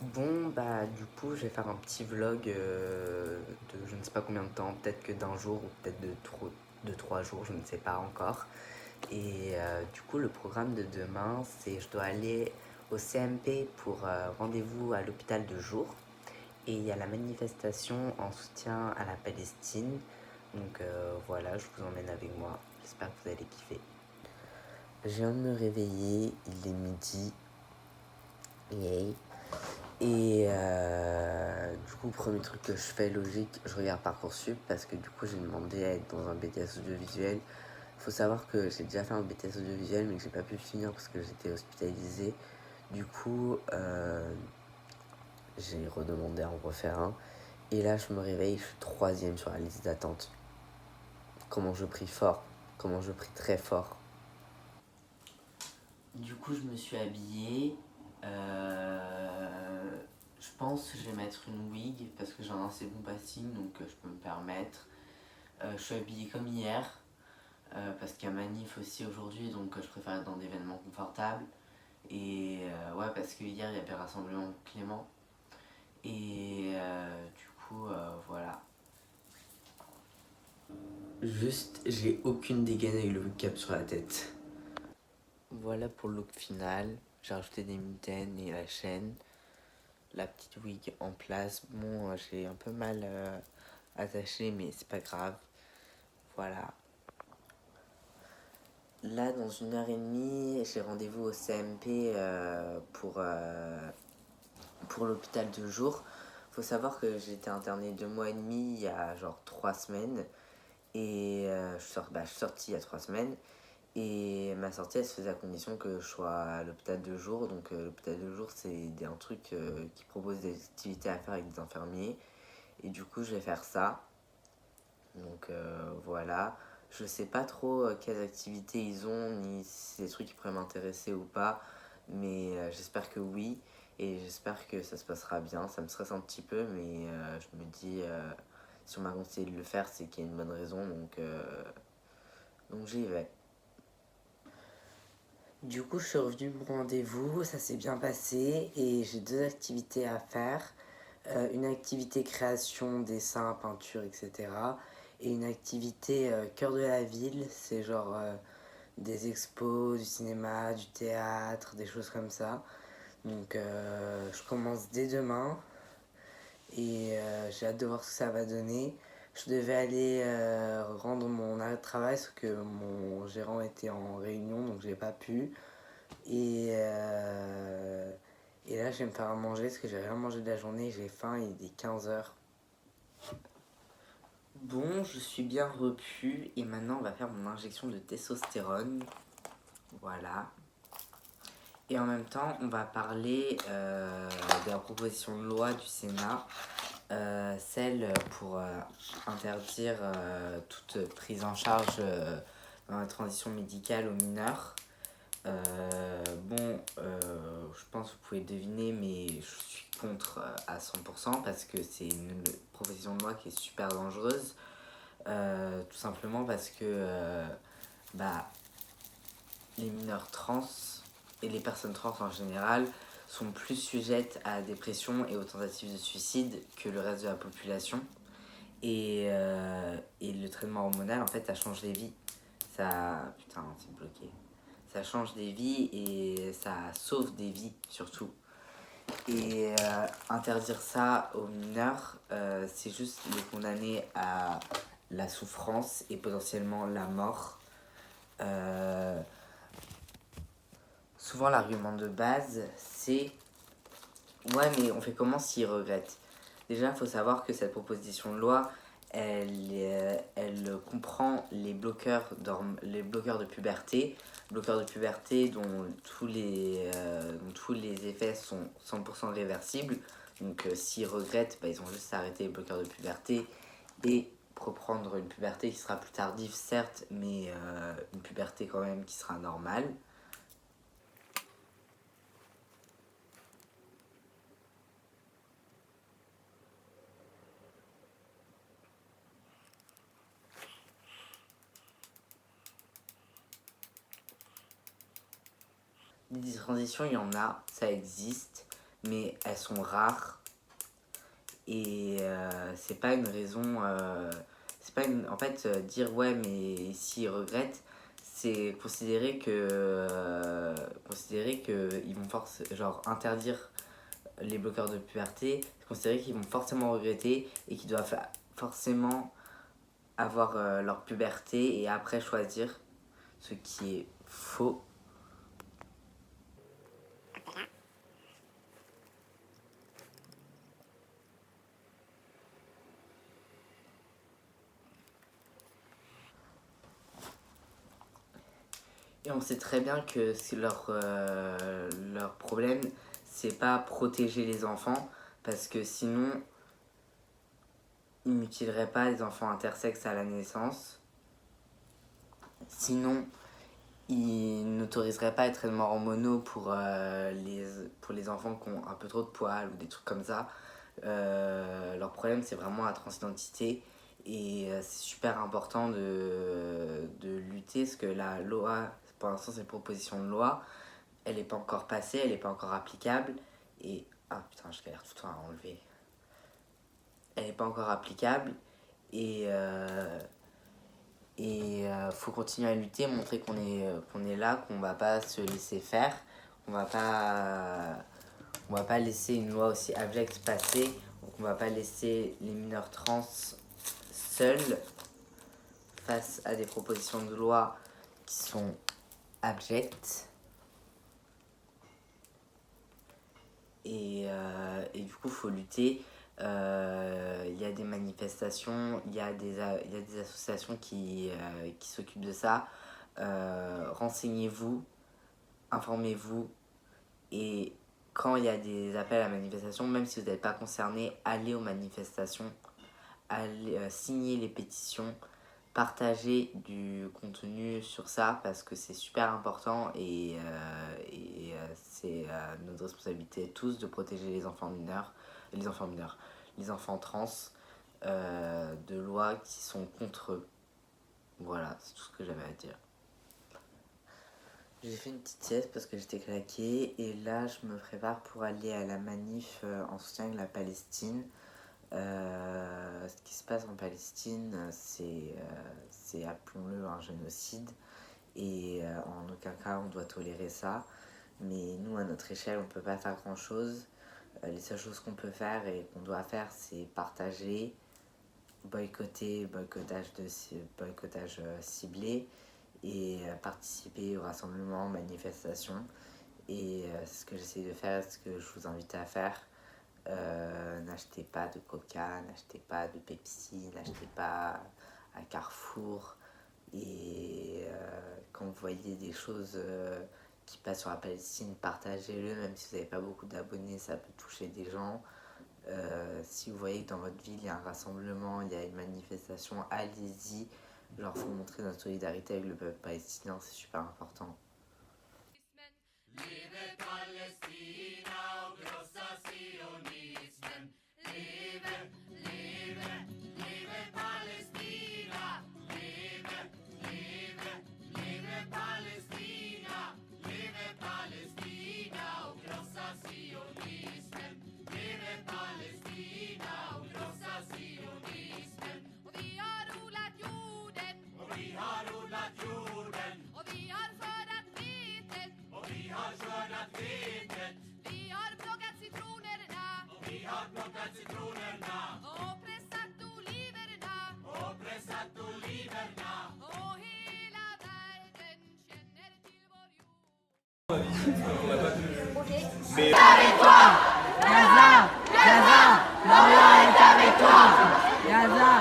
Bon, bah du coup, je vais faire un petit vlog de je ne sais pas combien de temps, peut-être que d'un jour ou peut-être de 3 jours, je ne sais pas encore. Et du coup, le programme de demain, c'est je dois aller au CMP pour rendez-vous à l'hôpital de jour. Et il y a la manifestation en soutien à la Palestine. Donc voilà, je vous emmène avec moi. J'espère que vous allez kiffer. Je viens de me réveiller, il est midi. Yay. Et du coup, premier truc que je fais, logique, je regarde Parcoursup parce que du coup, j'ai demandé à être dans un BTS audiovisuel. Faut savoir que j'ai déjà fait un BTS audiovisuel, mais que j'ai pas pu le finir parce que j'étais hospitalisé. Du coup, j'ai redemandé à en refaire un. Et là, je me réveille, je suis troisième sur la liste d'attente. Comment je prie fort, comment je prie très fort. Du coup, je me suis habillé. Je pense que je vais mettre une wig parce que j'ai un assez bon passing, donc je peux me permettre. Je suis habillée comme hier parce qu'il y a manif aussi aujourd'hui, donc je préfère être dans des événements confortables. Et ouais, parce que hier il y avait rassemblement Clément. Et du coup, voilà. Juste, j'ai aucune dégaine avec le cap sur la tête. Voilà pour le look final. J'ai rajouté des mitaines et la chaîne. La petite wig en place. Bon, j'ai un peu mal attaché, mais c'est pas grave. Voilà. Là, dans 1 heure et demie, j'ai rendez-vous au CMP pour l'hôpital de jour. Faut savoir que j'ai été internée 2 mois et demi il y a genre 3 semaines. Et je suis sortie il y a 3 semaines. Et ma sortie, elle se faisait à condition que je sois à l'hôpital de jour. Donc, l'hôpital de jour, c'est un truc qui propose des activités à faire avec des infirmiers. Et du coup, je vais faire ça. Donc, voilà. Je sais pas trop quelles activités ils ont, ni si c'est des trucs qui pourraient m'intéresser ou pas. Mais j'espère que oui. Et j'espère que ça se passera bien. Ça me stresse un petit peu, mais je me dis, si on m'a conseillé de le faire, c'est qu'il y a une bonne raison. Donc j'y vais. Du coup, je suis revenue de mon rendez-vous, ça s'est bien passé et j'ai 2 activités à faire. Une activité création, dessin, peinture, etc. Et une activité cœur de la ville, c'est genre des expos, du cinéma, du théâtre, des choses comme ça. Donc je commence dès demain et j'ai hâte de voir ce que ça va donner. Je devais aller rendre mon arrêt de travail sauf que mon gérant était en réunion donc j'ai pas pu. Et, et là, je vais me faire à manger parce que j'ai rien mangé de la journée. J'ai faim, il est 15 h. Bon, je suis bien repu et maintenant on va faire mon injection de testostérone. Voilà. Et en même temps, on va parler de la proposition de loi du Sénat, celle pour interdire toute prise en charge dans la transition médicale aux mineurs. Je pense que vous pouvez deviner, mais je suis contre à 100% parce que c'est une proposition de loi qui est super dangereuse. Tout simplement parce que bah, les mineurs trans et les personnes trans en général sont plus sujettes à la dépression et aux tentatives de suicide que le reste de la population. Et le traitement hormonal, en fait, ça change les vies. Ça. Putain, c'est bloqué. Ça change des vies et ça sauve des vies surtout. Et interdire ça aux mineurs, c'est juste les condamner à la souffrance et potentiellement la mort. Souvent l'argument de base c'est ouais mais on fait comment s'ils regrettent. Déjà il faut savoir que cette proposition de loi elle comprend les bloqueurs de puberté dont tous les effets sont 100% réversibles. Donc s'ils regrettent, bah, ils ont juste arrêté les bloqueurs de puberté et reprendre une puberté qui sera plus tardive certes, mais une puberté quand même qui sera normale. Des transitions, il y en a, ça existe, mais elles sont rares. Et c'est pas une raison. C'est pas une. En fait, dire ouais, mais s'ils regrettent, c'est considérer que ils vont genre interdire les bloqueurs de puberté, c'est considérer qu'ils vont forcément regretter et qu'ils doivent forcément avoir leur puberté et après choisir, ce qui est faux. Et on sait très bien que leur problème, c'est pas protéger les enfants, parce que sinon, ils mutileraient pas les enfants intersexes à la naissance. Sinon, ils n'autoriseraient pas les traitements hormonaux pour les enfants qui ont un peu trop de poils ou des trucs comme ça. Leur problème, c'est vraiment la transidentité. Et c'est super important de lutter, parce que la loi, pour l'instant, c'est une proposition de loi, elle n'est pas encore passée, elle n'est pas encore applicable. Et. Ah putain, je galère tout le temps à enlever. Elle n'est pas encore applicable. Et. Faut continuer à lutter, montrer qu'on est là, qu'on va pas se laisser faire, qu'on va pas laisser une loi aussi abjecte passer, qu'on va pas laisser les mineurs trans seuls face à des propositions de loi qui sont abjectes. Et du coup, il faut lutter. Il y a des manifestations, il y a des associations qui s'occupent de ça. Renseignez-vous, informez-vous. Et quand il y a des appels à manifestation, même si vous n'êtes pas concerné, allez aux manifestations, allez signer les pétitions, partager du contenu sur ça parce que c'est super important et c'est notre responsabilité tous de protéger les enfants mineurs, les enfants trans de lois qui sont contre eux. Voilà, c'est tout ce que j'avais à dire. J'ai fait une petite sieste parce que j'étais claquée et là je me prépare pour aller à la manif en soutien de la Palestine. Ce qui se passe en Palestine, c'est appelons-le un génocide et en aucun cas on doit tolérer ça. Mais nous, à notre échelle, on ne peut pas faire grand-chose. Les seules choses qu'on peut faire et qu'on doit faire, c'est partager, boycottage ciblé et participer aux rassemblements, manifestations. Et c'est ce que j'essaie de faire, ce que je vous invite à faire. N'achetez pas de Coca, n'achetez pas de Pepsi, n'achetez pas à Carrefour. Et quand vous voyez des choses qui passent sur la Palestine, partagez-le, même si vous n'avez pas beaucoup d'abonnés, ça peut toucher des gens. Si vous voyez que dans votre ville il y a un rassemblement, il y a une manifestation, allez-y. Genre, faut montrer notre solidarité avec le peuple palestinien, c'est super important. Avec toi, Gaza, Gaza, Lorient est avec toi, Gaza,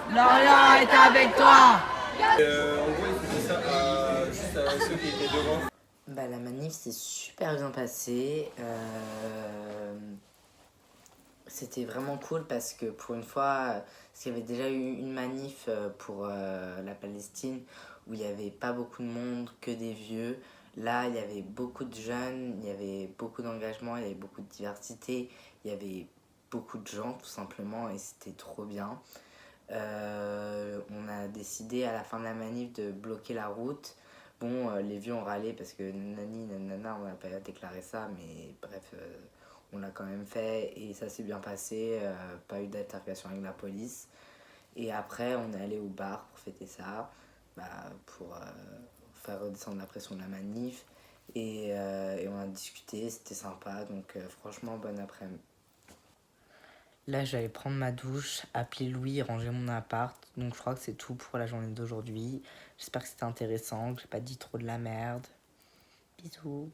Lorient est avec toi. En gros, il faisait ça juste à ceux qui étaient devant. Bah, la manif s'est super bien passée. C'était vraiment cool parce que pour une fois, parce qu'il y avait déjà eu une manif pour la Palestine où il n'y avait pas beaucoup de monde, que des vieux. Là, il y avait beaucoup de jeunes, il y avait beaucoup d'engagement, il y avait beaucoup de diversité, il y avait beaucoup de gens tout simplement et c'était trop bien. On a décidé à la fin de la manif de bloquer la route Bon, les vieux ont râlé parce que nani, nanana, on n'a pas déclaré ça, mais bref, on l'a quand même fait et ça s'est bien passé, pas eu d'altercation avec la police. Et après, on est allé au bar pour fêter ça, pour faire redescendre la pression de la manif. Et on a discuté, c'était sympa, donc franchement, bon après-midi. Là, j'allais prendre ma douche, appeler Louis, ranger mon appart. Donc, je crois que c'est tout pour la journée d'aujourd'hui. J'espère que c'était intéressant, que j'ai pas dit trop de la merde. Bisous.